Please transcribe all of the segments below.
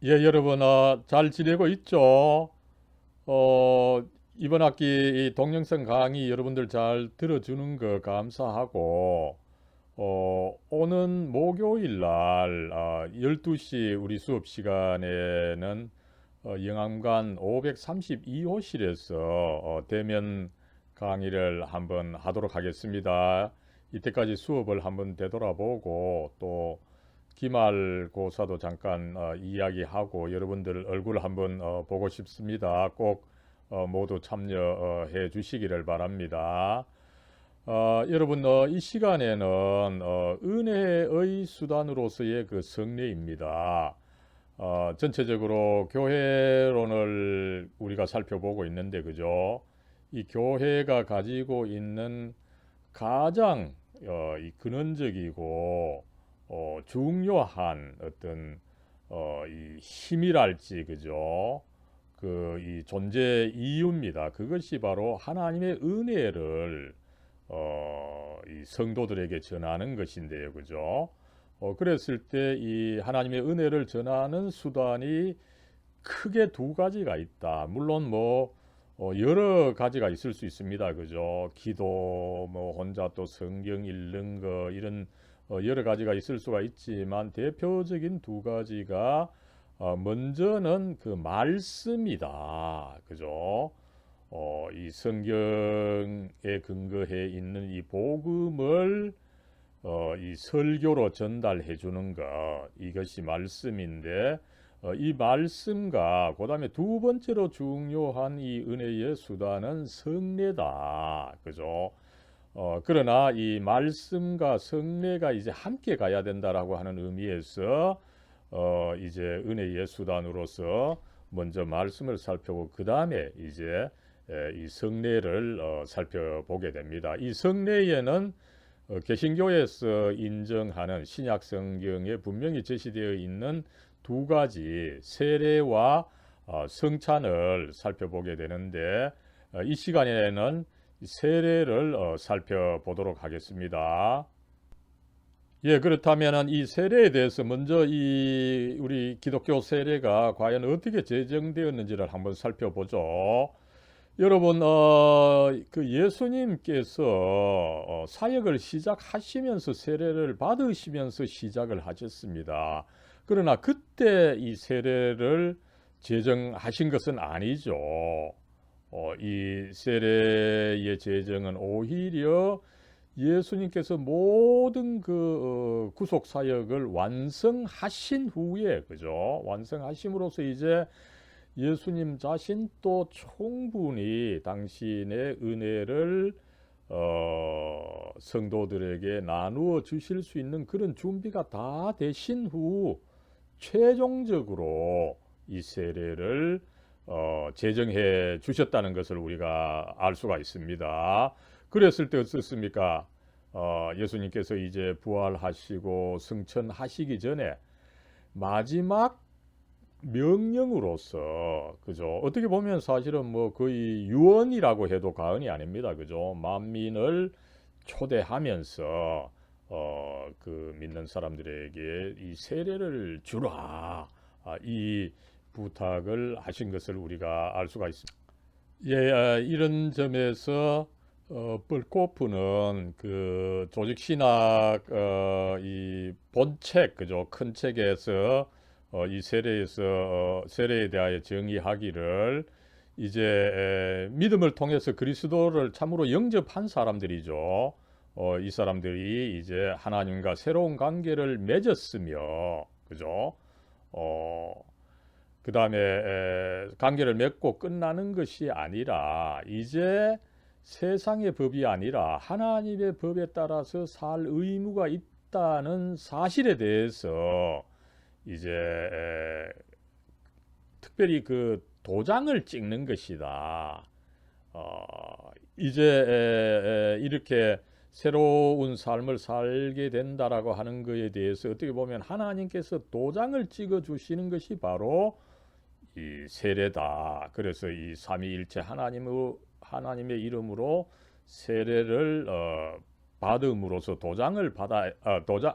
예, 여러분, 잘 지내고 있죠? 어, 이번 학기 이 동영상 강의 여러분들 잘 들어주는 거 감사하고, 오는 목요일 날, 12시 우리 수업 시간에는 영암관 532호실에서 대면 강의를 한번 하도록 하겠습니다. 이때까지 수업을 한번 되돌아보고 또 기말고사도 잠깐 이야기하고 여러분들 얼굴 한번 보고 싶습니다. 꼭 모두 참여해 주시기를 바랍니다. 여러분, 이 시간에는 은혜의 수단으로서의 그 성례입니다. 전체적으로 교회론을 우리가 살펴보고 있는데, 그죠? 이 교회가 가지고 있는 가장 이 근원적이고 중요한 어떤 이 힘이랄지, 그죠? 그 이 존재 이유입니다. 그것이 바로 하나님의 은혜를 이 성도들에게 전하는 것인데요, 그죠? 그랬을 때 이 하나님의 은혜를 전하는 수단이 크게 두 가지가 있다. 물론 뭐 여러 가지가 있을 수 있습니다. 그죠? 기도, 뭐 혼자 또 성경 읽는 거 이런 여러 가지가 있을 수가 있지만 대표적인 두 가지가 먼저는 그 말씀이다. 그죠? 이 성경에 근거해 있는 이 복음을 이 설교로 전달해 주는 것, 이것이 말씀인데 이 말씀과 그다음에 두 번째로 중요한 이 은혜의 수단은 성례다. 그죠? 그러나 이 말씀과 성례가 이제 함께 가야 된다라고 하는 의미에서 이제 은혜의 수단으로서 먼저 말씀을 살펴보고 그 다음에 이제 이 성례를 살펴보게 됩니다. 이 성례에는 개신교에서 인정하는 신약 성경에 분명히 제시되어 있는 두 가지 세례와 성찬을 살펴보게 되는데 이 시간에는 세례를 살펴보도록 하겠습니다. 예, 그렇다면은 이 세례에 대해서 먼저 이 우리 기독교 세례가 과연 어떻게 제정되었는지를 한번 살펴보죠. 여러분, 그 예수님께서 사역을 시작하시면서 세례를 받으시면서 시작을 하셨습니다. 그러나 그때 이 세례를 제정하신 것은 아니죠. 이 세례의 제정은 오히려 예수님께서 모든 그 구속 사역을 완성하신 후에, 그죠? 완성하심으로써 이제 예수님 자신도 충분히 당신의 은혜를 성도들에게 나누어 주실 수 있는 그런 준비가 다 되신 후 최종적으로 이 세례를 제정해 주셨다는 것을 우리가 알 수가 있습니다. 그랬을 때 어떻습니까? 예수님께서 이제 부활하시고 승천하시기 전에 마지막 명령으로서, 그죠? 어떻게 보면 사실은 뭐 거의 유언이라고 해도 과언이 아닙니다. 그죠? 만민을 초대하면서 그 믿는 사람들에게 이 세례를 주라, 이 부탁을 하신 것을 우리가 알 수가 있습니다. 예, 이런 점에서 벌코프는 그 조직 신학 이 본책, 그죠? 큰 책에서 이 세례에서 세례에 대하여 정의하기를 이제 믿음을 통해서 그리스도를 참으로 영접한 사람들이죠. 이 사람들이 이제 하나님과 새로운 관계를 맺었으며, 그죠? 어, 그 다음에 관계를 맺고 끝나는 것이 아니라 이제 세상의 법이 아니라 하나님의 법에 따라서 살 의무가 있다는 사실에 대해서 이제 특별히 그 도장을 찍는 것이다. 이제 이렇게 새로운 삶을 살게 된다라고 하는 것에 대해서 어떻게 보면 하나님께서 도장을 찍어 주시는 것이 바로 이 세례다. 그래서 이 삼위일체 하나님의 이름으로 세례를 받음으로써 도장을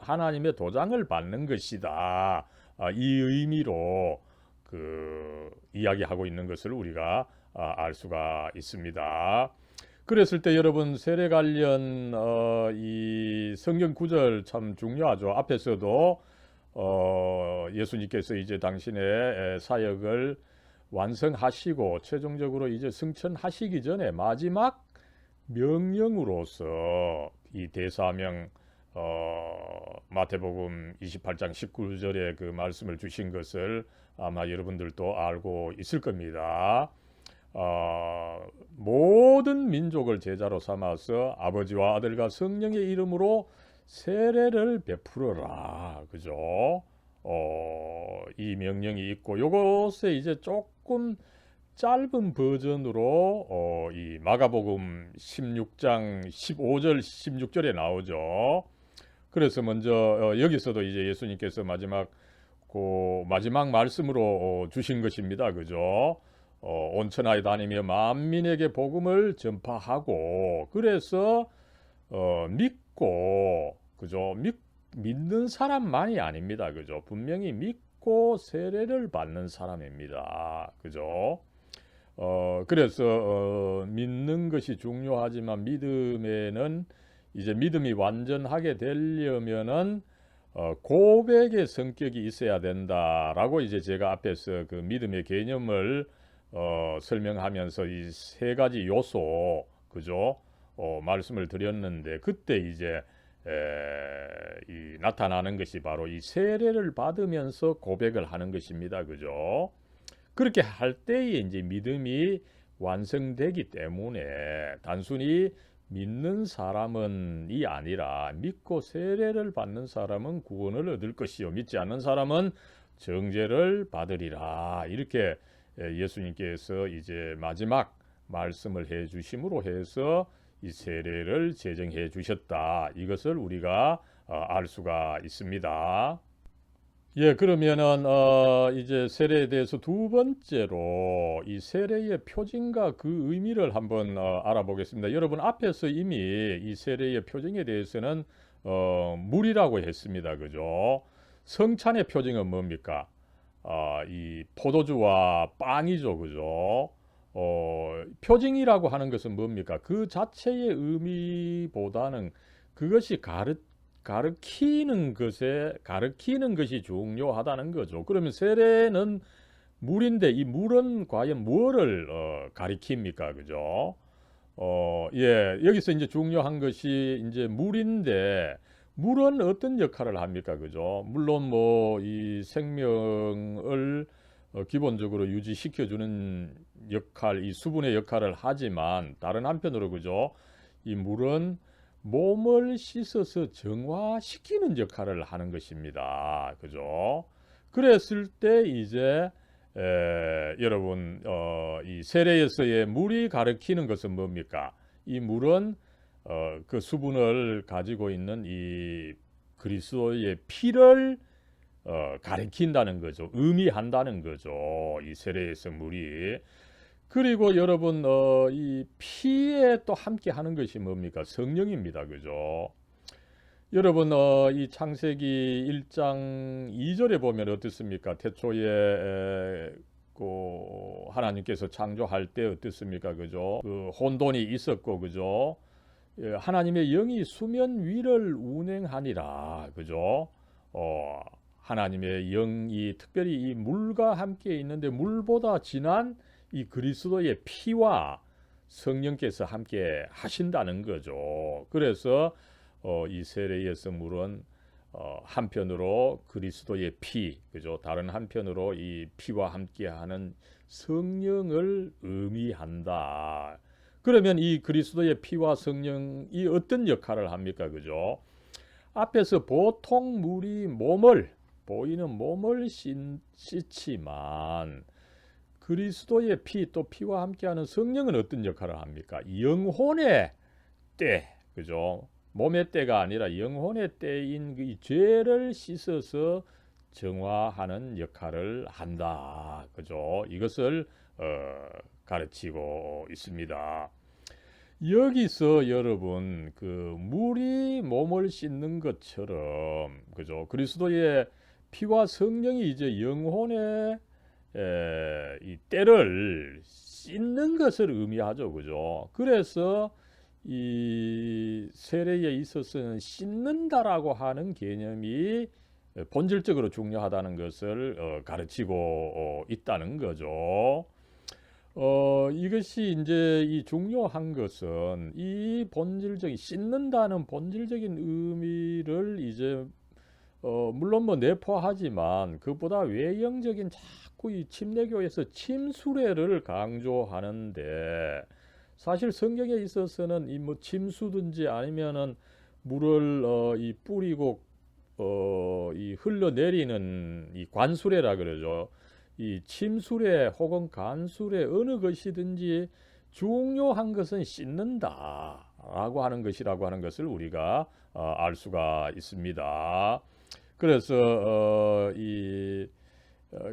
하나님의 도장을 받는 것이다. 이 의미로 이야기하고 있는 것을 우리가 알 수가 있습니다. 그랬을 때 여러분 세례 관련 이 성경 구절 참 중요하죠. 앞에서도 예수님께서 이제 당신의 사역을 완성하시고 최종적으로 이제 승천하시기 전에 마지막 명령으로서 이 대사명 마태복음 28장 19절에 그 말씀을 주신 것을 아마 여러분들도 알고 있을 겁니다. 모든 민족을 제자로 삼아서 아버지와 아들과 성령의 이름으로 세례를 베풀어라. 그죠? 이 명령이 있고 요것에 이제 조금 짧은 버전으로 이 마가복음 16장 15절 16절에 나오죠. 그래서 먼저 여기서도 이제 예수님께서 마지막 말씀으로 주신 것입니다. 그죠? 온 천하에 다니며 만민에게 복음을 전파하고 그래서 믿고 그죠? 믿는 사람만이 아닙니다. 그죠? 분명히 믿고 세례를 받는 사람입니다. 그죠? 그래서 믿는 것이 중요하지만 믿음에는 이제 믿음이 완전하게 되려면은 고백의 성격이 있어야 된다라고 이제 제가 앞에서 그 믿음의 개념을 설명하면서 이 세 가지 요소 그죠? 말씀을 드렸는데 그때 이제 이 나타나는 것이 바로 이 세례를 받으면서 고백을 하는 것입니다. 그죠? 그렇게 할 때에 이제 믿음이 완성되기 때문에 단순히 믿는 사람은이 아니라 믿고 세례를 받는 사람은 구원을 얻을 것이요 믿지 않는 사람은 정죄를 받으리라. 이렇게 예수님께서 이제 마지막 말씀을 해 주심으로 해서 이 세례를 제정해 주셨다. 이것을 우리가 알 수가 있습니다. 예, 그러면은 이제 세례에 대해서 두 번째로 이 세례의 표징과 그 의미를 한번 알아보겠습니다. 여러분 앞에서 이미 이 세례의 표징에 대해서는 물이라고 했습니다. 그죠? 성찬의 표징은 뭡니까? 이 포도주와 빵이죠. 그죠? 표징이라고 하는 것은 뭡니까? 그 자체의 의미보다는 그것이 가르치는 것이 중요하다는 거죠. 그러면 세례는 물인데 이 물은 과연 뭐를 가리킵니까? 그죠? 예, 여기서 이제 중요한 것이 이제 물인데 물은 어떤 역할을 합니까? 그죠? 물론 뭐 이 생명을 기본적으로 유지시켜 주는 역할, 이 수분의 역할을 하지만 다른 한편으로 그죠? 이 물은 몸을 씻어서 정화시키는 역할을 하는 것입니다. 그죠? 그랬을 때 이제 여러분 이 세례에서의 물이 가리키는 것은 뭡니까? 이 물은 그 수분을 가지고 있는 이 그리스도의 피를 가리킨다는 거죠. 의미한다는 거죠. 이 세례에서 물이. 그리고 여러분 이 피에 또 함께 하는 것이 뭡니까? 성령입니다. 그죠? 여러분 이 창세기 1장 2절에 보면 어떻습니까? 태초에 하나님께서 창조할 때 어떻습니까? 그죠? 그 혼돈이 있었고 그죠? 예, 하나님의 영이 수면 위를 운행하니라. 그죠? 하나님의 영이 특별히 이 물과 함께 있는데 물보다 진한 이 그리스도의 피와 성령께서 함께 하신다는 거죠. 그래서 이 세례에서 물은 한편으로 그리스도의 피, 그죠? 다른 한편으로 이 피와 함께하는 성령을 의미한다. 그러면 이 그리스도의 피와 성령이 어떤 역할을 합니까? 그죠? 앞에서 보통 물이 보이는 몸을 씻지만 그리스도의 피, 또 피와 함께하는 성령은 어떤 역할을 합니까? 영혼의 때, 그죠? 몸의 때가 아니라 영혼의 때인 이 죄를 씻어서 정화하는 역할을 한다. 그죠? 이것을 가르치고 있습니다. 여기서 여러분 그 물이 몸을 씻는 것처럼 그죠? 그리스도의 피와 성령이 이제 영혼의 이 때를 씻는 것을 의미하죠, 그죠? 그래서 이 세례에 있어서는 씻는다라고 하는 개념이 본질적으로 중요하다는 것을 가르치고 있다는 거죠. 이것이 이제 이 중요한 것은 이 본질적인 씻는다는 본질적인 의미를 이제 물론 뭐 내포하지만 그보다 외형적인 자꾸 이 침례교에서 침수례를 강조하는데 사실 성경에 있어서는 이 뭐 침수든지 아니면은 물을 이 뿌리고 이 흘러내리는 이 관수례라 그러죠. 이 침수례 혹은 간수례 어느 것이든지 중요한 것은 씻는다라고 하는 것이라고 하는 것을 우리가 알 수가 있습니다. 그래서 이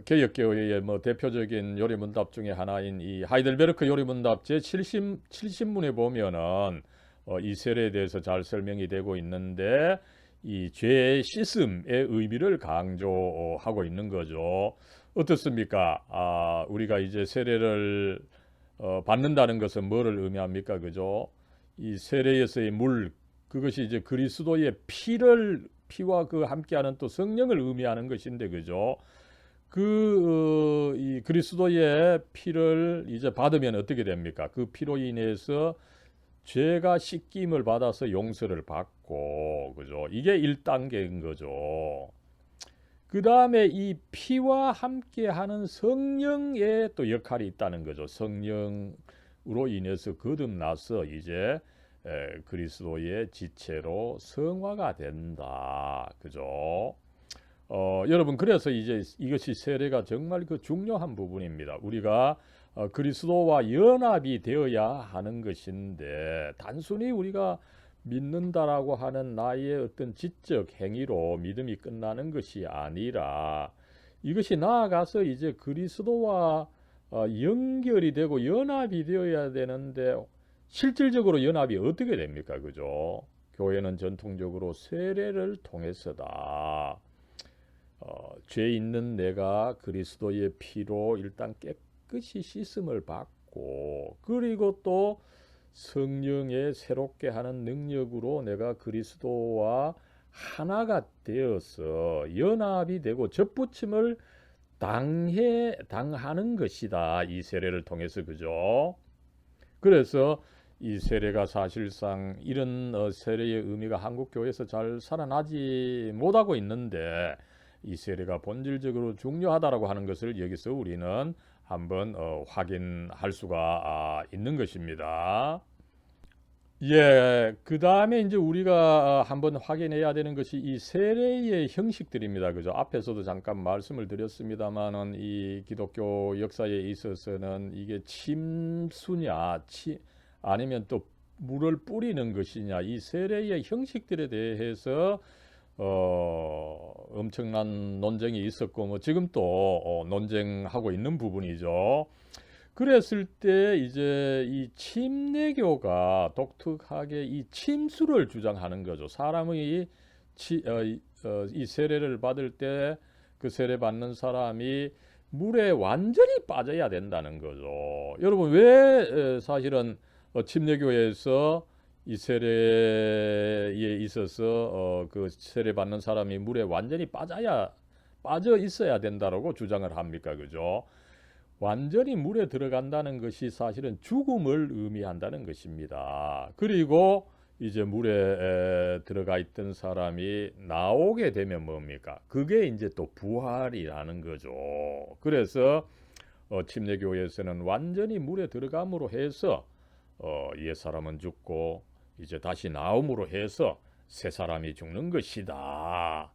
개혁교회의 뭐 대표적인 요리문답 중에 하나인 이 하이델베르크 요리문답 제 70문에 보면은 이 세례에 대해서 잘 설명이 되고 있는데 이 죄의 씻음의 의미를 강조하고 있는 거죠. 어떻습니까? 우리가 이제 세례를 받는다는 것은 뭐를 의미합니까? 그죠? 이 세례에서의 물, 그것이 이제 그리스도의 피와 그 함께하는 또 성령을 의미하는 것인데, 그죠? 이 그리스도의 피를 이제 받으면 어떻게 됩니까? 그 피로 인해서 죄가 씻김을 받아서 용서를 받고, 그죠? 이게 1단계인 거죠. 그 다음에 이 피와 함께하는 성령의 또 역할이 있다는 거죠. 성령으로 인해서 거듭나서 이제 그리스도의 지체로 성화가 된다. 그죠? 여러분, 그래서 이제 이것이 세례가 정말 그 중요한 부분입니다. 우리가 그리스도와 연합이 되어야 하는 것인데 단순히 우리가 믿는다라고 하는 나의 어떤 지적 행위로 믿음이 끝나는 것이 아니라 이것이 나아가서 이제 그리스도와 연결이 되고 연합이 되어야 되는데 실질적으로 연합이 어떻게 됩니까? 그죠? 교회는 전통적으로 세례를 통해서다. 죄 있는 내가 그리스도의 피로 일단 깨끗이 씻음을 받고 그리고 또 성령의 새롭게 하는 능력으로 내가 그리스도와 하나가 되어서 연합이 되고 접붙임을 당하는 것이다. 이 세례를 통해서 그죠? 그래서 이 세례가 사실상 이런 세례의 의미가 한국 교회에서 잘 살아나지 못하고 있는데 이 세례가 본질적으로 중요하다라고 하는 것을 여기서 우리는 한번 확인할 수가 있는 것입니다. 예, 그 다음에 이제 우리가 한번 확인해야 되는 것이 이 세례의 형식들입니다. 그죠? 앞에서도 잠깐 말씀을 드렸습니다만은 이 기독교 역사에 있어서는 이게 침수냐, 아니면 또 물을 뿌리는 것이냐, 이 세례의 형식들에 대해서 엄청난 논쟁이 있었고 뭐 지금 또 논쟁하고 있는 부분이죠. 그랬을 때 이제 이 침례교가 독특하게 이 침수를 주장하는 거죠. 사람이 이 세례를 받을 때 그 세례 받는 사람이 물에 완전히 빠져야 된다는 거죠. 여러분 왜 사실은 침례교에서 이 세례에 있어서 그 세례 받는 사람이 물에 완전히 빠져 있어야 된다라고 주장을 합니까? 그죠? 완전히 물에 들어간다는 것이 사실은 죽음을 의미한다는 것입니다. 그리고 이제 물에 들어가 있던 사람이 나오게 되면 뭡니까? 그게 이제 또 부활이라는 거죠. 그래서 침례교에서는 완전히 물에 들어감으로 해서 옛사람은 죽고 이제 다시 나옴으로 해서 새 사람이 죽는 것이다.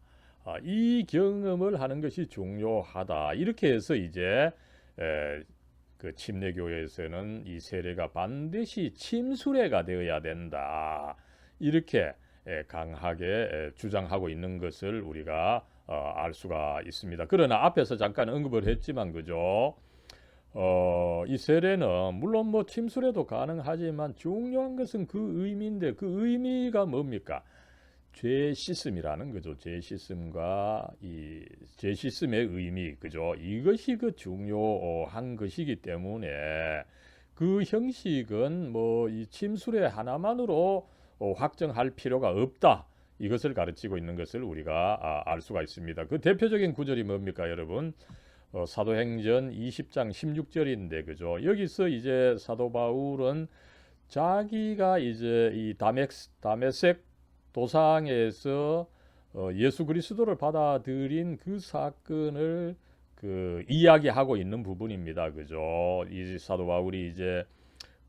이 경험을 하는 것이 중요하다. 이렇게 해서 이제 그 침례교회에서는 이 세례가 반드시 침수례가 되어야 된다. 이렇게 강하게 주장하고 있는 것을 우리가 알 수가 있습니다. 그러나 앞에서 잠깐 언급을 했지만 그죠? 이 세례는 물론 뭐 침수례도 가능하지만 중요한 것은 그 의미인데 그 의미가 뭡니까? 죄 씻음이라는 거죠. 죄 씻음과 이 죄 씻음의 의미, 그죠? 이것이 그 중요한 것이기 때문에 그 형식은 뭐 이 침술의 하나만으로 확정할 필요가 없다. 이것을 가르치고 있는 것을 우리가 알 수가 있습니다. 그 대표적인 구절이 뭡니까, 여러분? 사도행전 20장 16절인데, 그죠? 여기서 이제 사도 바울은 자기가 이제 이 다메섹 도상에서 예수 그리스도를 받아들인 그 사건을 그 이야기하고 있는 부분입니다. 그죠? 이 사도 바울이 이제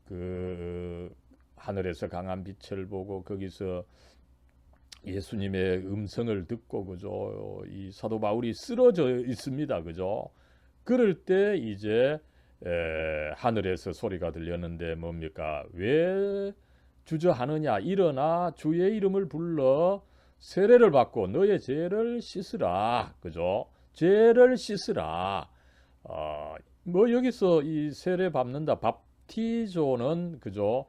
그 하늘에서 강한 빛을 보고 거기서 예수님의 음성을 듣고, 그죠? 이 사도 바울이 쓰러져 있습니다. 그죠? 그럴 때 이제 하늘에서 소리가 들렸는데 뭡니까? 왜 주저하느냐? 일어나 주의 이름을 불러 세례를 받고 너의 죄를 씻으라. 그죠? 죄를 씻으라. 뭐 여기서 이 세례 밟는다. 밥티조는 그죠?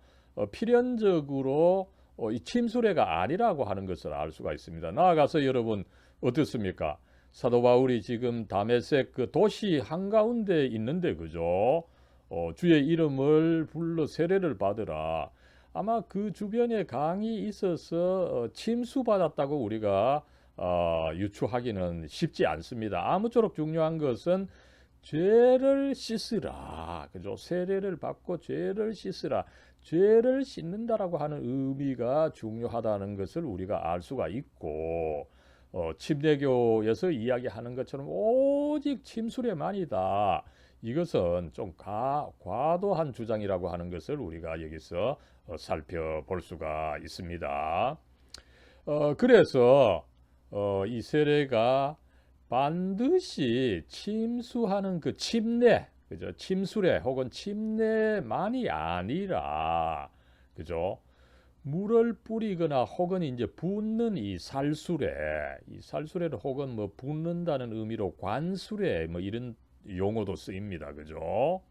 필연적으로 이 침수례가 아니라고 하는 것을 알 수가 있습니다. 나아가서 여러분 어떻습니까? 사도 바울이 지금 다메섹 그 도시 한가운데 있는데, 그죠? 주의 이름을 불러 세례를 받으라. 아마 그 주변에 강이 있어서 침수받았다고 우리가 유추하기는 쉽지 않습니다. 아무쪼록 중요한 것은 죄를 씻으라. 그죠? 세례를 받고 죄를 씻으라. 죄를 씻는다라고 하는 의미가 중요하다는 것을 우리가 알 수가 있고, 침례교에서 이야기하는 것처럼 오직 침수례만이다. 이것은 좀 과도한 주장이라고 하는 것을 우리가 여기서 살펴볼 수가 있습니다. 그래서 이 세례가 반드시 침수하는 그 침례, 그죠? 침수례 혹은 침례만이 아니라, 그죠? 물을 뿌리거나 혹은 이제 붓는 이 살수례, 이 살수례를 혹은 뭐 붓는다는 의미로 관수례 뭐 이런 용어도 쓰입니다. 그죠?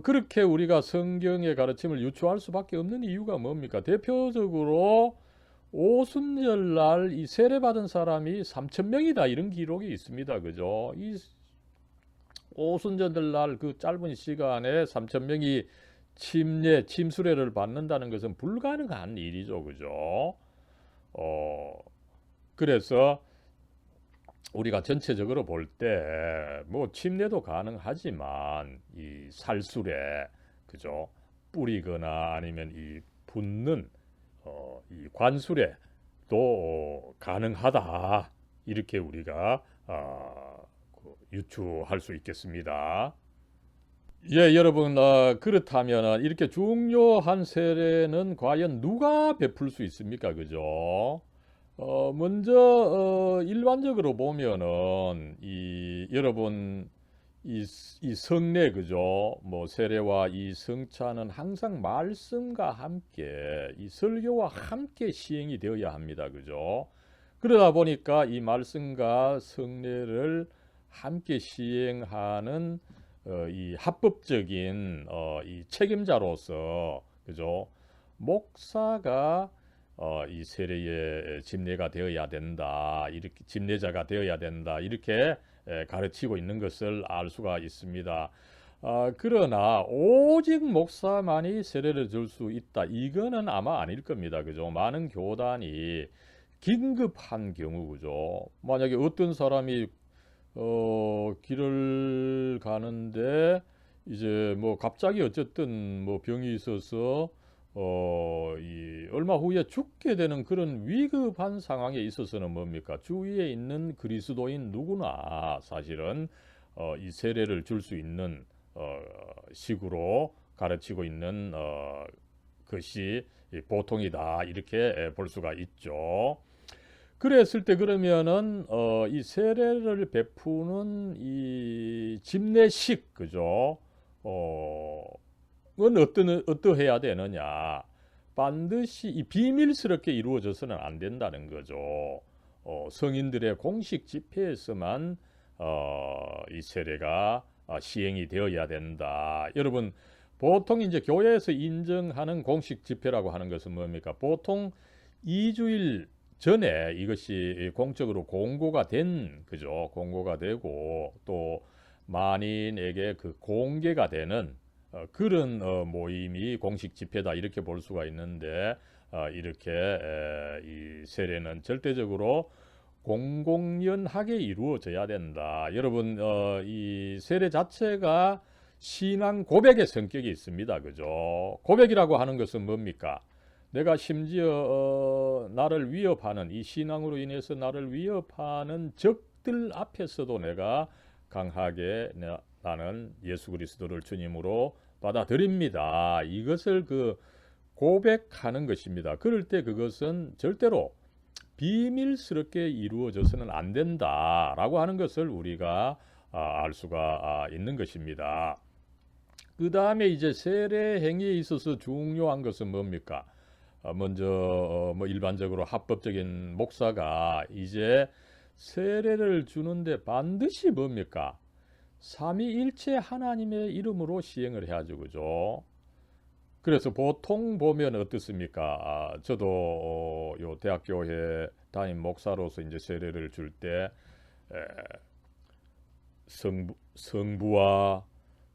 그렇게 우리가 성경의 가르침을 유추할 수밖에 없는 이유가 뭡니까? 대표적으로 오순절날 이 세례받은 사람이 3,000명이다 이런 기록이 있습니다. 그죠? 이 오순절날 그 짧은 시간에 3,000명이 침수례를 받는다는 것은 불가능한 일이죠. 그죠? 그래서 우리가 전체적으로 볼 때 뭐 침례도 가능하지만 이 살수례, 그죠? 뿌리거나 아니면 이 붓는 이 관수례도 가능하다. 이렇게 우리가 유추할 수 있겠습니다. 예, 여러분, 그렇다면 이렇게 중요한 세례는 과연 누가 베풀 수 있습니까? 그죠? 먼저 일반적으로 보면은 여러분 이 성례, 그죠? 뭐 세례와 이 성찬은 항상 말씀과 함께 이 설교와 함께 시행이 되어야 합니다. 그죠? 그러다 보니까 이 말씀과 성례를 함께 시행하는 이 합법적인 이 책임자로서, 그죠? 목사가 이 세례의 집례가 되어야 된다. 이렇게 집례자가 되어야 된다. 이렇게 가르치고 있는 것을 알 수가 있습니다. 그러나 오직 목사만이 세례를 줄 수 있다. 이거는 아마 아닐 겁니다. 그죠? 많은 교단이 긴급한 경우, 그죠? 만약에 어떤 사람이 길을 가는데 이제 뭐 갑자기 어쨌든 뭐 병이 있어서 얼마 후에 죽게 되는 그런 위급한 상황에 있어서는 뭡니까? 주위에 있는 그리스도인 누구나 사실은 이 세례를 줄 수 있는 식으로 가르치고 있는 것이 보통이다. 이렇게 볼 수가 있죠. 그랬을 때 그러면은 이 세례를 베푸는 이 집례식, 그죠? 은 어떠해야 되느냐? 반드시 이 비밀스럽게 이루어져서는 안 된다는 거죠. 성인들의 공식 집회에서만 이 세례가 시행이 되어야 된다. 여러분, 보통 이제 교회에서 인정하는 공식 집회라고 하는 것은 뭡니까? 보통 2주일 전에 이것이 공적으로 공고가 된 그죠? 공고가 되고 또 만인에게 그 공개가 되는 그런 모임이 공식 집회다 이렇게 볼 수가 있는데 이렇게 이 세례는 절대적으로 공공연하게 이루어져야 된다. 여러분 이 세례 자체가 신앙 고백의 성격이 있습니다. 그죠? 고백이라고 하는 것은 뭡니까? 내가 심지어 나를 위협하는 이 신앙으로 인해서 나를 위협하는 적들 앞에서도 내가 강하게 나는 예수 그리스도를 주님으로 받아들입니다. 이것을 그 고백하는 것입니다. 그럴 때 그것은 절대로 비밀스럽게 이루어져서는 안 된다라고 하는 것을 우리가 알 수가 있는 것입니다. 그 다음에 이제 세례 행위에 있어서 중요한 것은 뭡니까? 먼저 뭐 일반적으로 합법적인 목사가 이제 세례를 주는데 반드시 뭡니까? 삼위일체 하나님의 이름으로 시행을 해야죠, 그죠? 그래서 보통 보면 어떻습니까? 저도 요 대학교에 담임 목사로서 이제 세례를 줄 때 성부와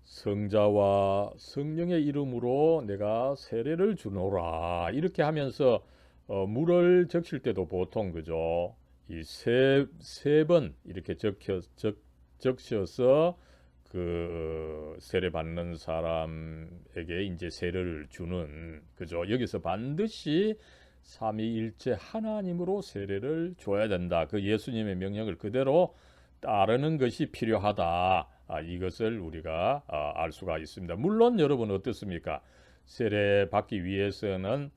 성자와 성령의 이름으로 내가 세례를 주노라 이렇게 하면서 물을 적실 때도 보통 그죠 이 세 번 이렇게 적셔서 그 세례 받는 사람에게 이제 세례를 주는 그죠 여기서 반드시 삼위일체 하나님으로 세례를 줘야 된다 그 예수님의 명령을 그대로 따르는 것이 필요하다. 이것을 우리가 알 수가 있습니다. 물론 여러분 어떻습니까? 세례 받기 위해서는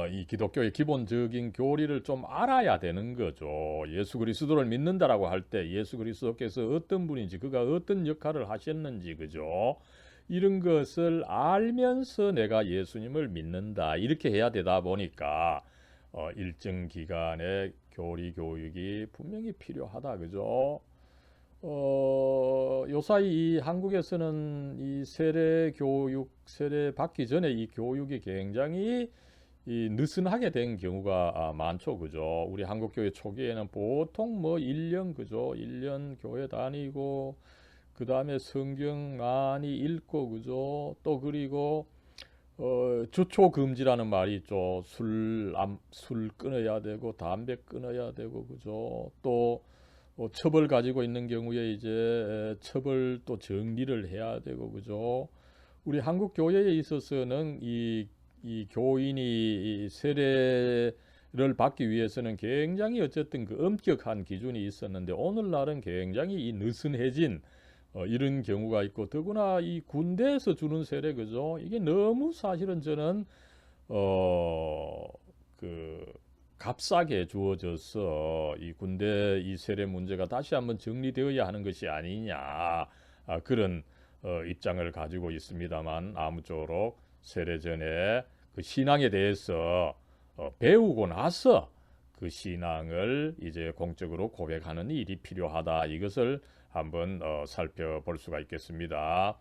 이 기독교의 기본적인 교리를 좀 알아야 되는 거죠. 예수 그리스도를 믿는다라고 할 때 예수 그리스도께서 어떤 분인지 그가 어떤 역할을 하셨는지 그죠? 이런 것을 알면서 내가 예수님을 믿는다 이렇게 해야 되다 보니까 일정 기간의 교리 교육이 분명히 필요하다 그죠? 요사이 이 한국에서는 이 세례 교육, 세례 받기 전에 이 교육이 굉장히 이 느슨하게 된 경우가 많죠, 그죠? 우리 한국 교회 초기에는 보통 뭐 1년 그죠? 1년 교회 다니고 그 다음에 성경 많이 읽고 그죠? 또 그리고 주초 금지라는 말이 있죠. 술 끊어야 되고 담배 끊어야 되고 그죠? 또 첩을 가지고 있는 경우에 이제 첩을 또 정리를 해야 되고 그죠? 우리 한국 교회에 있어서는 이 교인이 이 세례를 받기 위해서는 굉장히 어쨌든 그 엄격한 기준이 있었는데 오늘날은 굉장히 이 느슨해진 이런 경우가 있고 더구나 이 군대에서 주는 세례 그죠? 이게 너무 사실은 저는 그 값싸게 주어져서 이 군대 이 세례 문제가 다시 한번 정리되어야 하는 것이 아니냐 그런 입장을 가지고 있습니다만 아무쪼록 세례 전에 그 신앙에 대해서 배우고 나서 그 신앙을 이제 공적으로 고백하는 일이 필요하다. 이것을 한번 살펴볼 수가 있겠습니다.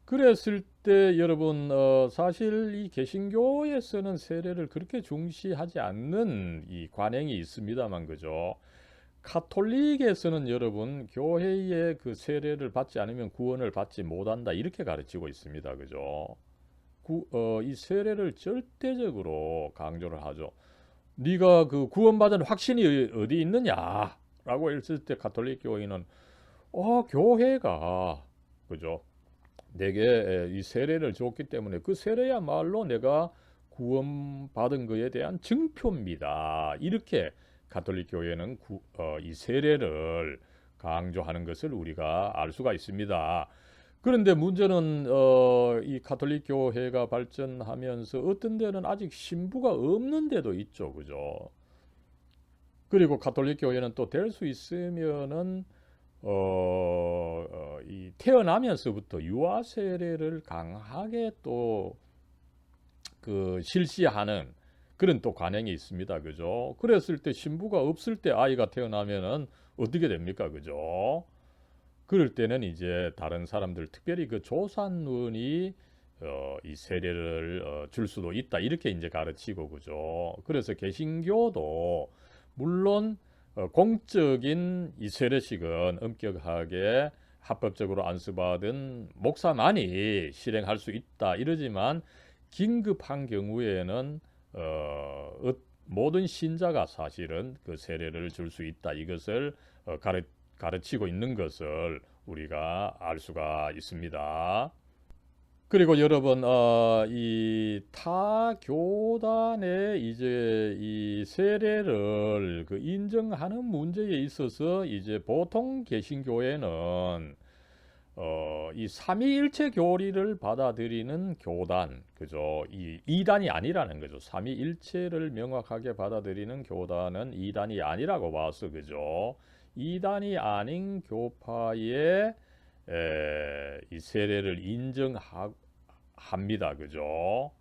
그랬을 때 여러분 사실 이 개신교에서는 세례를 그렇게 중시하지 않는 이 관행이 있습니다만 그죠. 카톨릭에서는 여러분 교회의 그 세례를 받지 않으면 구원을 받지 못한다 이렇게 가르치고 있습니다. 그죠? 이 세례를 절대적으로 강조를 하죠. 네가 그 구원받은 확신이 어디 있느냐라고 했을 때 가톨릭 교회는 교회가 그죠? 내게 이 세례를 줬기 때문에 그 세례야말로 내가 구원받은 것에 대한 증표입니다. 이렇게 가톨릭 교회는 이 세례를 강조하는 것을 우리가 알 수가 있습니다. 그런데 문제는 이 가톨릭 교회가 발전하면서 어떤 데는 아직 신부가 없는 데도 있죠, 그죠? 그리고 가톨릭 교회는 또 될 수 있으면은 이 태어나면서부터 유아 세례를 강하게 또 그 실시하는 그런 또 관행이 있습니다, 그죠? 그랬을 때 신부가 없을 때 아이가 태어나면은 어떻게 됩니까, 그죠? 그럴 때는 이제 다른 사람들 특별히 그 조산원이 이 세례를 줄 수도 있다 이렇게 이제 가르치고 그죠. 그래서 개신교도 물론 공적인 이 세례식은 엄격하게 합법적으로 안수받은 목사만이 실행할 수 있다 이러지만 긴급한 경우에는 모든 신자가 사실은 그 세례를 줄 수 있다 이것을 가르치고 있는 것을 우리가 알 수가 있습니다. 그리고 여러분, 이 타 교단의 이제 이 세례를 그 인정하는 문제에 있어서 이제 보통 개신교회는 이 삼위일체 교리를 받아들이는 교단, 그죠? 이 이단이 아니라는 거죠. 삼위일체를 명확하게 받아들이는 교단은 이단이 아니라고 봐서, 그죠? 이단이 아닌 교파의 이 세례를 인정합니다, 그죠?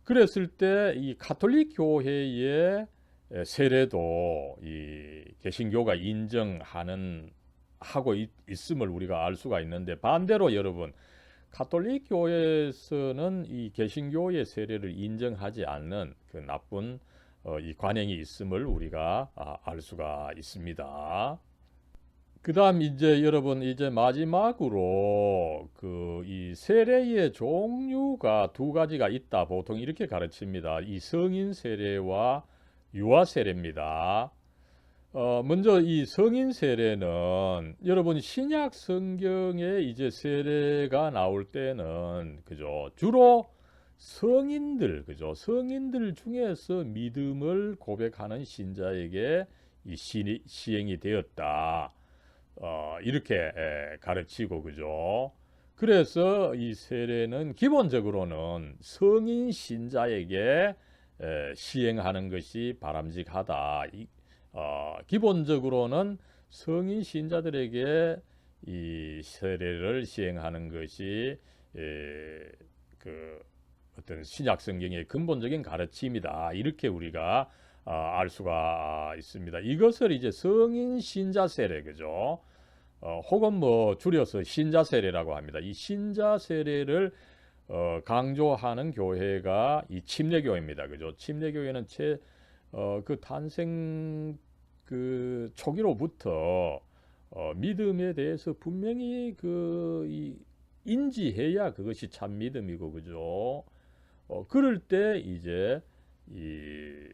그랬을 때 이 가톨릭 교회의 세례도 이 개신교가 인정하는 하고 있음을 우리가 알 수가 있는데 반대로 여러분 가톨릭 교회에서는 이 개신교의 세례를 인정하지 않는 그 나쁜 이 관행이 있음을 우리가 알 수가 있습니다. 그다음 이제 여러분 이제 마지막으로 그 이 세례의 종류가 두 가지가 있다 보통 이렇게 가르칩니다. 이 성인 세례와 유아 세례입니다. 먼저 이 성인 세례는 여러분 신약 성경에 이제 세례가 나올 때는 그죠 주로 성인들 그죠 성인들 중에서 믿음을 고백하는 신자에게 이 시행이 되었다. 이렇게 가르치고 그죠. 그래서 이 세례는 기본적으로는 성인 신자에게 시행하는 것이 바람직하다. 기본적으로는 성인 신자들에게 이 세례를 시행하는 것이 그 어떤 신약 성경의 근본적인 가르침이다. 이렇게 우리가 알 수가 있습니다. 이것을 이제 성인 신자 세례 그죠? 혹은 뭐 줄여서 신자 세례라고 합니다. 이 신자 세례를 강조하는 교회가 이 침례교회입니다. 그죠? 침례교회는 그 탄생 그 초기로부터 믿음에 대해서 분명히 인지해야 그것이 참 믿음이고 그죠? 그럴 때 이제 이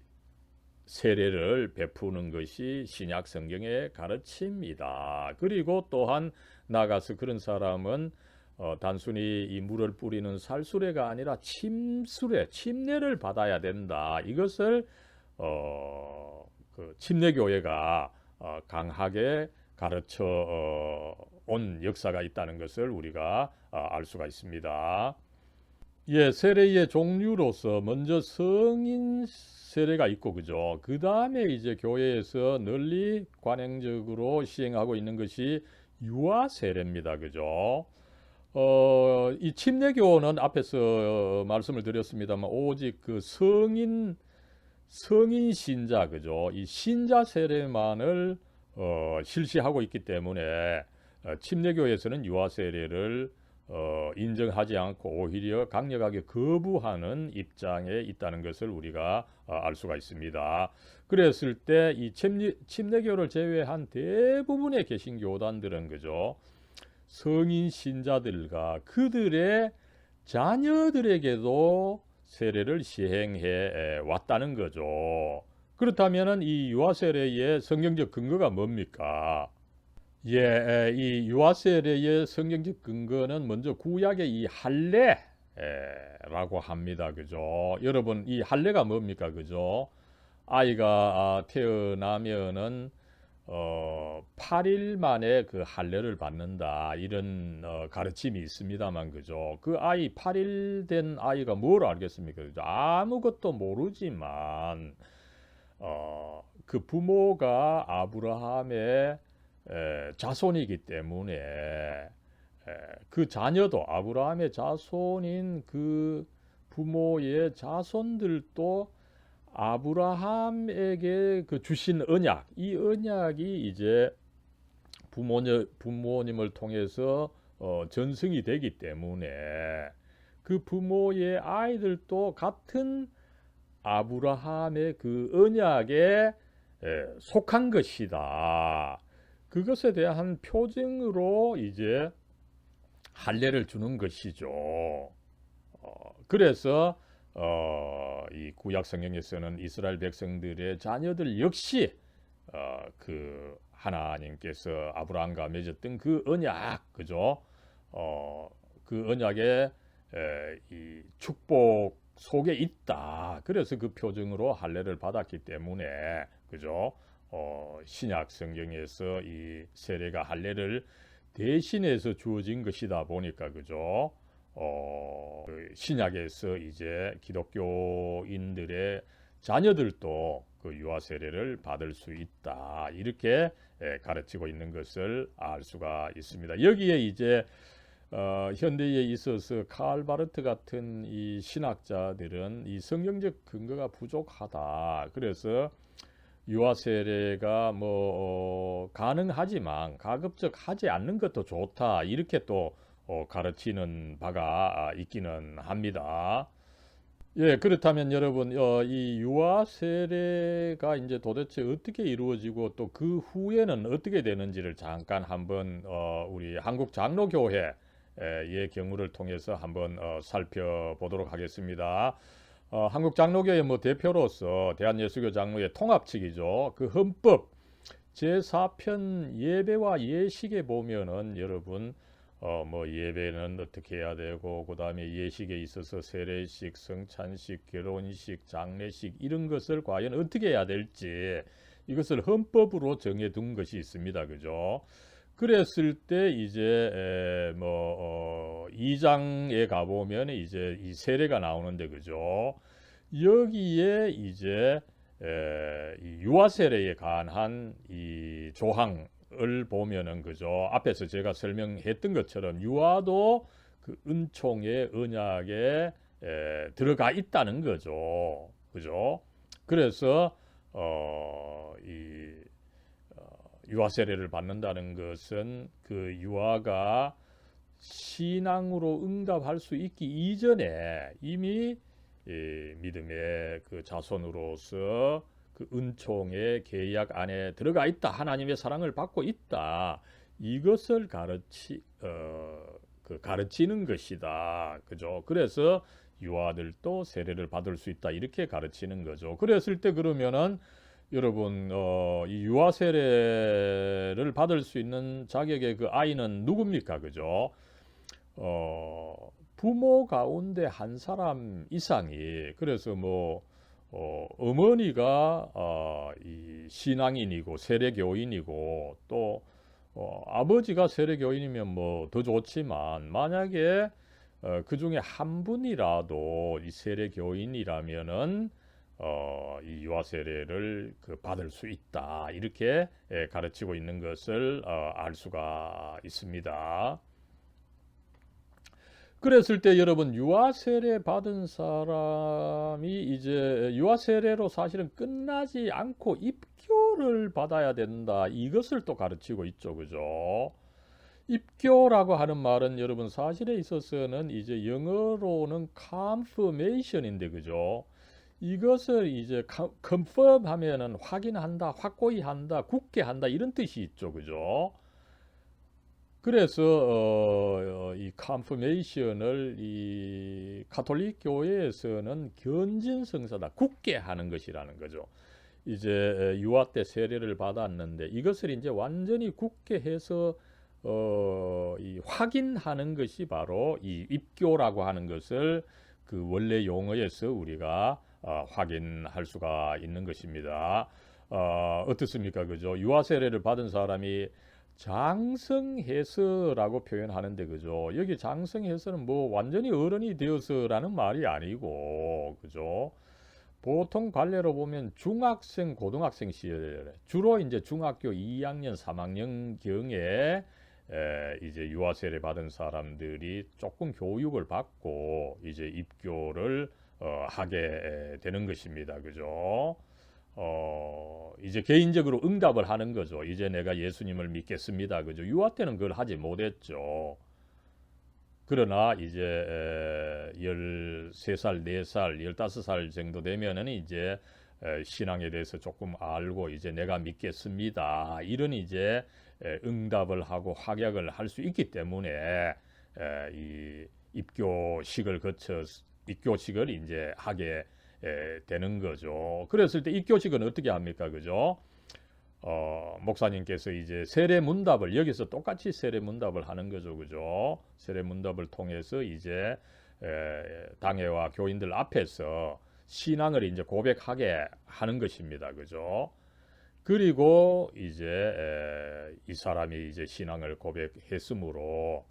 세례를 베푸는 것이 신약 성경의 가르침이다. 그리고 또한 나가서 그런 사람은 단순히 이 물을 뿌리는 살수레가 아니라 침례를 받아야 된다. 이것을 그 침례교회가 강하게 가르쳐 온 역사가 있다는 것을 우리가 알 수가 있습니다. 예, 세례의 종류로서 먼저 성인 세례가 있고 그죠. 그 다음에 이제 교회에서 널리 관행적으로 시행하고 있는 것이 유아 세례입니다. 그죠. 이 침례교는 앞에서 말씀을 드렸습니다만 오직 그 성인 신자 그죠. 이 신자 세례만을 실시하고 있기 때문에 침례교에서는 유아 세례를 인정하지 않고 오히려 강력하게 거부하는 입장에 있다는 것을 우리가 알 수가 있습니다. 그랬을 때 이 침례교를 제외한 대부분의 개신교단들은 그죠 성인 신자들과 그들의 자녀들에게도 세례를 시행해 왔다는 거죠. 그렇다면은 이 유아 세례의 성경적 근거가 뭡니까? 예, 이 유아 세례의 성경적 근거는 먼저 구약의 이 할례라고 합니다. 그죠? 여러분, 이 할례가 뭡니까? 그죠? 아이가 태어나면은 8일 만에 그 할례를 받는다. 이런 가르침이 있습니다만 그죠? 그 아이 8일 된 아이가 뭘 알겠습니까? 그죠? 아무것도 모르지만 그 부모가 아브라함의 자손이기 때문에 그 자녀도 아브라함의 자손인 그 부모의 자손들도 아브라함에게 그 주신 언약, 이 언약이 이제 부모님을 통해서 전승이 되기 때문에 그 부모의 아이들도 같은 아브라함의 그 언약에 속한 것이다. 그것에 대한 표징으로 이제 할례를 주는 것이죠. 그래서 이 구약 성경에서는 이스라엘 백성들의 자녀들 역시 그 하나님께서 아브라함과 맺었던 그 언약, 그죠? 그 언약의 이 축복 속에 있다. 그래서 그 표징으로 할례를 받았기 때문에, 그죠? 신약 성경에서 이 세례가 할례를 대신해서 주어진 것이다 보니까, 그죠? 그 신약에서 이제 기독교인들의 자녀들도 그 유아 세례를 받을 수 있다. 이렇게 가르치고 있는 것을 알 수가 있습니다. 여기에 이제 현대에 있어서 칼 바르트 같은 이 신학자들은 이 성경적 근거가 부족하다. 그래서 유아 세례가 뭐 가능하지만 가급적 하지 않는 것도 좋다. 이렇게 또 가르치는 바가 있기는 합니다. 예, 그렇다면 여러분, 이 유아 세례가 이제 도대체 어떻게 이루어지고 또 그 후에는 어떻게 되는지를 잠깐 한번 우리 한국 장로교회의 경우를 통해서 한번 살펴보도록 하겠습니다. 한국 장로교회 뭐 대표로서 대한예수교 장로회 통합 측이죠. 그 헌법 제4편 예배와 예식에 보면은 여러분 뭐 예배는 어떻게 해야 되고 그 다음에 예식에 있어서 세례식, 성찬식, 결혼식, 장례식 이런 것을 과연 어떻게 해야 될지 이것을 헌법으로 정해둔 것이 있습니다. 그죠? 그랬을 때 이제 뭐 2장에 가보면 이제 이 세례가 나오는데 그죠? 여기에 이제 이 유아 세례에 관한 이 조항을 보면은 그죠? 앞에서 제가 설명했던 것처럼 유아도 그 은총의 언약에 들어가 있다는 거죠. 그죠? 그래서 이 유아 세례를 받는다는 것은 그 유아가 신앙으로 응답할 수 있기 이전에 이미 믿음의 그 자손으로서 그 은총의 계약 안에 들어가 있다. 하나님의 사랑을 받고 있다. 이것을 가르치는 것이다. 그죠? 그래서 유아들도 세례를 받을 수 있다. 이렇게 가르치는 거죠. 그랬을 때 그러면은 여러분 이 유아 세례를 받을 수 있는 자격의 그 아이는 누굽니까? 그죠? 부모 가운데 한 사람 이상이 그래서 뭐 어머니가 이 신앙인이고 세례교인이고 또 아버지가 세례교인이면 뭐 더 좋지만 만약에 그 중에 한 분이라도 이 세례교인이라면은 이 유아 세례를 받을 수 있다 이렇게 가르치고 있는 것을 알 수가 있습니다. 그랬을 때 여러분 유아 세례 받은 사람이 이제 유아 세례로 사실은 끝나지 않고 입교를 받아야 된다 이것을 또 가르치고 있죠, 그죠? 입교라고 하는 말은 여러분 사실에 있어서는 이제 영어로는 confirmation인데 그죠? 이것을 이제 confirm 하면은 확인한다, 확고히 한다, 굳게 한다 이런 뜻이 있죠. 그죠? 그래서 이 confirmation을 이 가톨릭 교회에서는 견진 성사다, 굳게 하는 것이라는 거죠. 이제 유아 때 세례를 받았는데 이것을 이제 완전히 굳게 해서 이 확인하는 것이 바로 이 입교라고 하는 것을 그 원래 용어에서 우리가 확인할 수가 있는 것입니다. 어떻습니까? 그죠? 유아 세례를 받은 사람이 장성해서라고 표현하는데 그죠? 여기 장성해서는 뭐 완전히 어른이 되어서라는 말이 아니고 그죠? 보통 관례로 보면 중학생, 고등학생 시절에 주로 이제 중학교 2학년, 3학년 경에 이제 유아 세례 받은 사람들이 조금 교육을 받고 이제 입교를 하게 되는 것입니다. 그죠? 이제 개인적으로 응답을 하는 거죠. 이제 내가 예수님을 믿겠습니다. 그죠? 유아 때는 그걸 하지 못했죠. 그러나 이제 13살, 4살, 15살 정도 되면은 이제 신앙에 대해서 조금 알고 이제 내가 믿겠습니다. 이런 이제 응답을 하고 확약을 할 수 있기 때문에 이 입교식을 이제 하게 되는 거죠. 그랬을 때 입교식은 어떻게 합니까? 그죠? 목사님께서 이제 세례 문답을 여기서 똑같이 세례 문답을 하는 거죠, 그죠? 세례 문답을 통해서 이제 당회와 교인들 앞에서 신앙을 이제 고백하게 하는 것입니다, 그죠? 그리고 이제 이 사람이 이제 신앙을 고백했으므로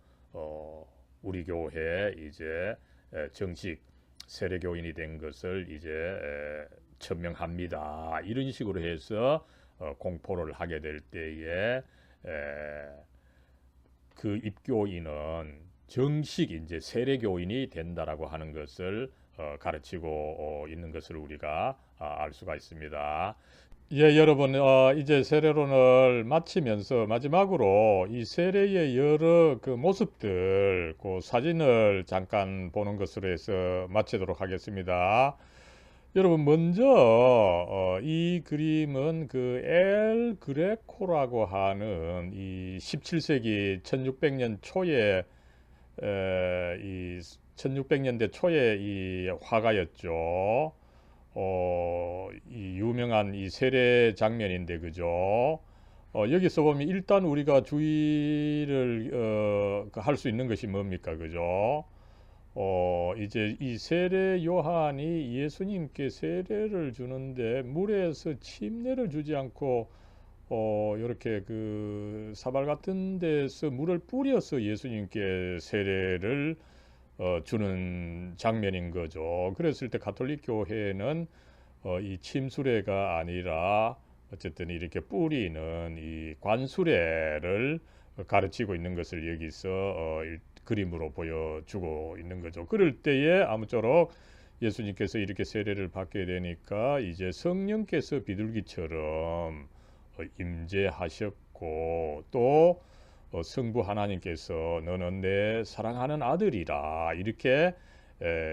우리 교회 이제 정식 세례교인이 된 것을 이제 천명합니다. 이런 식으로 해서 공포를 하게 될 때에 그 입교인은 정식 이제 세례교인이 된다라고 하는 것을 가르치고 있는 것을 우리가 알 수가 있습니다. 예, 여러분, 이제 세례론을 마치면서 마지막으로 이 세례의 여러 그 모습들, 그 사진을 잠깐 보는 것으로 해서 마치도록 하겠습니다. 여러분, 먼저 이 그림은 그 엘 그레코라고 하는 이 17세기 1600년 초에 이 1600년대 초에 이 화가였죠. 이 유명한 이 세례 장면인데 그죠? 여기서 보면 일단 우리가 주의를 할 수 있는 것이 뭡니까, 그죠? 이제 이 세례 요한이 예수님께 세례를 주는데 물에서 침례를 주지 않고 이렇게 그 사발 같은 데서 물을 뿌려서 예수님께 세례를 주는 장면인 거죠. 그랬을 때 가톨릭 교회는 이 침수례가 아니라 어쨌든 이렇게 뿌리는 이 관수례를 가르치고 있는 것을 여기서 그림으로 보여주고 있는 거죠. 그럴 때에 아무쪼록 예수님께서 이렇게 세례를 받게 되니까 이제 성령께서 비둘기처럼 임재하셨고 또 성부 하나님께서 너는 내 사랑하는 아들이라 이렇게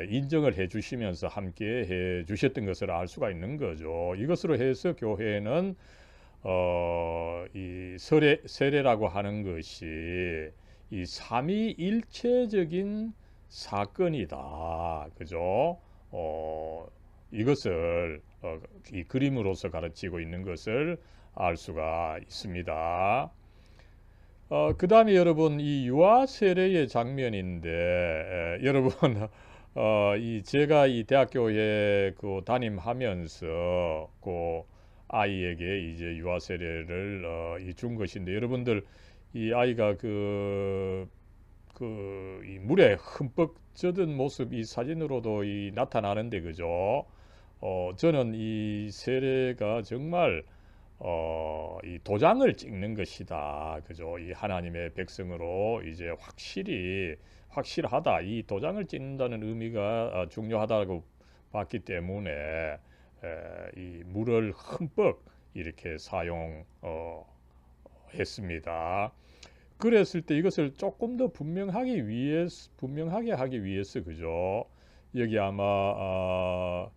인정을 해주시면서 함께 해주셨던 것을 알 수가 있는 거죠. 이것으로 해서 교회는 이 세례라고 하는 것이 이 삼위일체적인 사건이다, 그죠? 이것을 이 그림으로서 가르치고 있는 것을 알 수가 있습니다. 그 다음에 여러분 이 유아 세례의 장면인데 여러분 이 제가 이 대학교에 그 담임하면서 그 아이에게 이제 유아 세례를 준 것인데 여러분들 이 아이가 이 물에 흠뻑 젖은 모습 이 사진으로도 이 나타나는데 그죠? 저는 이 세례가 정말 이 도장을 찍는 것이다. 그죠? 이 하나님의 백성으로 이제 확실하다. 이 도장을 찍는다는 의미가 중요하다고 봤기 때문에 이 물을 흠뻑 이렇게 사용했습니다. 그랬을 때 이것을 조금 더 분명하게 하기 위해서 그죠? 여기 아마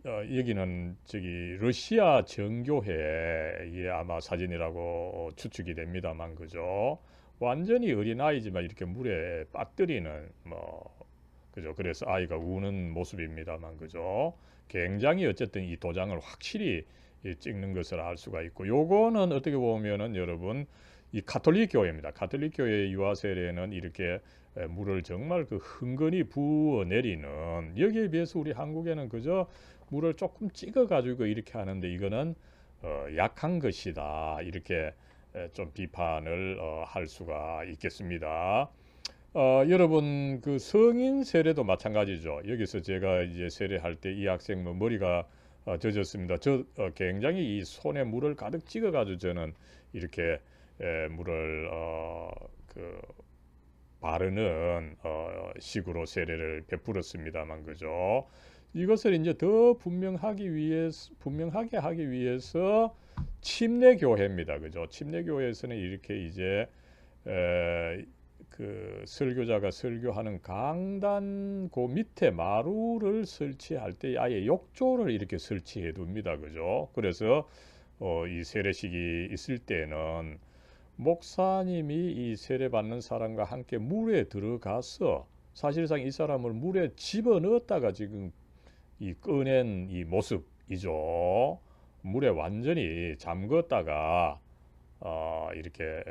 여기는 저기 러시아 정교회의 아마 사진이라고 추측이 됩니다만 그죠? 완전히 어린아이지만 이렇게 물에 빠뜨리는 그죠? 그래서 아이가 우는 모습입니다만 그죠? 굉장히 어쨌든 이 도장을 확실히 찍는 것을 알 수가 있고 요거는 어떻게 보면은 여러분 이 가톨릭 교회입니다. 가톨릭 교회의 유아 세례는 이렇게 물을 정말 그 흥건히 부어 내리는 여기에 비해서 우리 한국에는 그저 물을 조금 찍어 가지고 이렇게 하는데 이거는 약한 것이다. 이렇게 좀 비판을 할 수가 있겠습니다. 여러분 그 성인 세례도 마찬가지죠. 여기서 제가 이제 세례할 때 이 학생 머리가 젖었습니다. 저 굉장히 이 손에 물을 가득 찍어 가지고 저는 이렇게 물을 바르는 식으로 세례를 베풀었습니다만 그죠. 이것을 이제 더 분명하게 하기 위해서 침례교회입니다. 그죠. 침례교회에서는 이렇게 이제 그 설교자가 설교하는 강단 그 밑에 마루를 설치할 때 아예 욕조를 이렇게 설치해 둡니다. 그죠? 그래서 이 세례식이 있을 때는 목사님이 이 세례받는 사람과 함께 물에 들어가서 사실상 이 사람을 물에 집어넣었다가 지금 이 꺼낸 이 모습이죠. 물에 완전히 잠궜다가 이렇게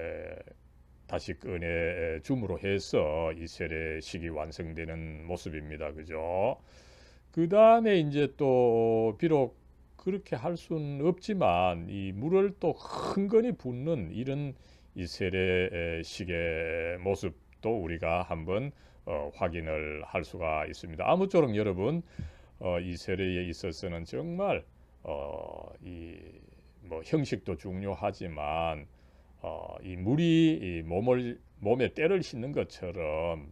다시 꺼내 줌으로 해서 이 세례식이 완성되는 모습입니다. 그죠? 그 다음에 이제 또 비록 그렇게 할 수는 없지만 이 물을 또 흥건히 붓는 이런 이 세례식의 모습도 우리가 한번 확인을 할 수가 있습니다. 아무쪼록 여러분 이 세례에 있어서는 정말 이 뭐 형식도 중요하지만 이 물이 이 몸에 때를 씻는 것처럼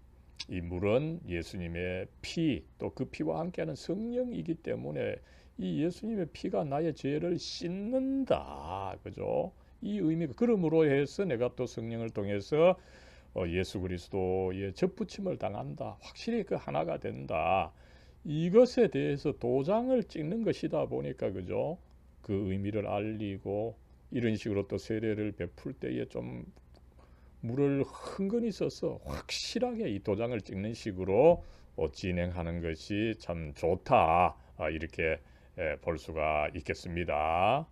이 물은 예수님의 피, 또 그 피와 함께하는 성령이기 때문에 이 예수님의 피가 나의 죄를 씻는다. 그죠? 이 의미가 그러므로 해서 내가 또 성령을 통해서 예수 그리스도의 접붙임을 당한다. 확실히 그 하나가 된다. 이것에 대해서 도장을 찍는 것이다 보니까 그죠? 그 의미를 알리고 이런 식으로 또 세례를 베풀 때에 좀 물을 흥건히 써서 확실하게 이 도장을 찍는 식으로 진행하는 것이 참 좋다. 이렇게 볼 수가 있겠습니다.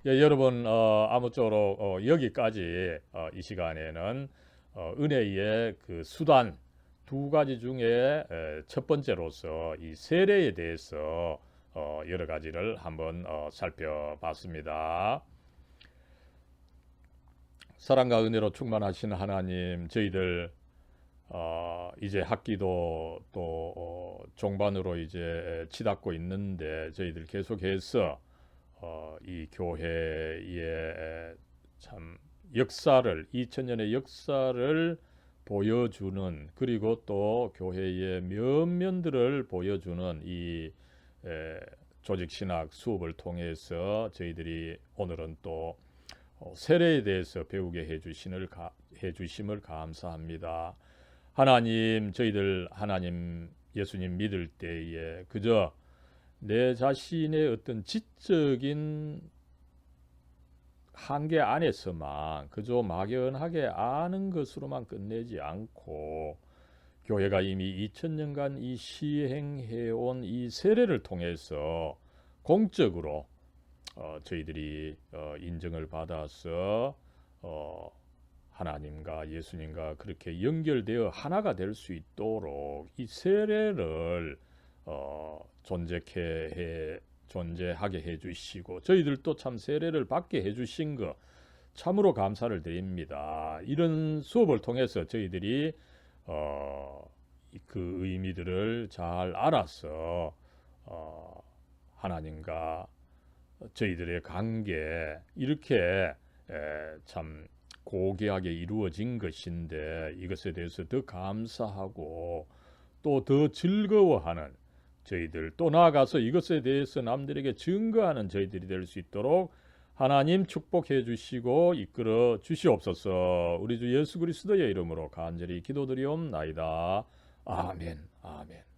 예, 여러분 아무쪼록 여기까지 이 시간에는 은혜의 그 수단 두 가지 중에 첫 번째로서 이 세례에 대해서 여러 가지를 한번 살펴봤습니다. 사랑과 은혜로 충만하신 하나님, 저희들 이제 학기도 또 종반으로 이제 치닫고 있는데 저희들 계속해서 이 교회의 참 역사를 2000년의 역사를 보여주는 그리고 또 교회의 면면들을 보여주는 이 조직 신학 수업을 통해서 저희들이 오늘은 또 세례에 대해서 배우게 해주심을 감사합니다. 하나님, 저희들 하나님 예수님 믿을 때에 그저 내 자신의 어떤 지적인 한계 안에서만 그저 막연하게 아는 것으로만 끝내지 않고 교회가 이미 2000년간 이 시행해온 이 세례를 통해서 공적으로 저희들이 인정을 받아서 하나님과 예수님과 그렇게 연결되어 하나가 될 수 있도록 이 세례를 존재하게 해주시고 저희들도 참 세례를 받게 해주신 것 참으로 감사를 드립니다. 이런 수업을 통해서 저희들이 그 의미들을 잘 알아서 하나님과 저희들의 관계 이렇게 참 고귀하게 이루어진 것인데 이것에 대해서 더 감사하고 또 더 즐거워하는 저희들 또 나아가서 이것에 대해서 남들에게 증거하는 저희들이 될 수 있도록 하나님 축복해 주시고 이끌어 주시옵소서. 우리 주 예수 그리스도의 이름으로 간절히 기도드리옵나이다. 아멘. 아멘.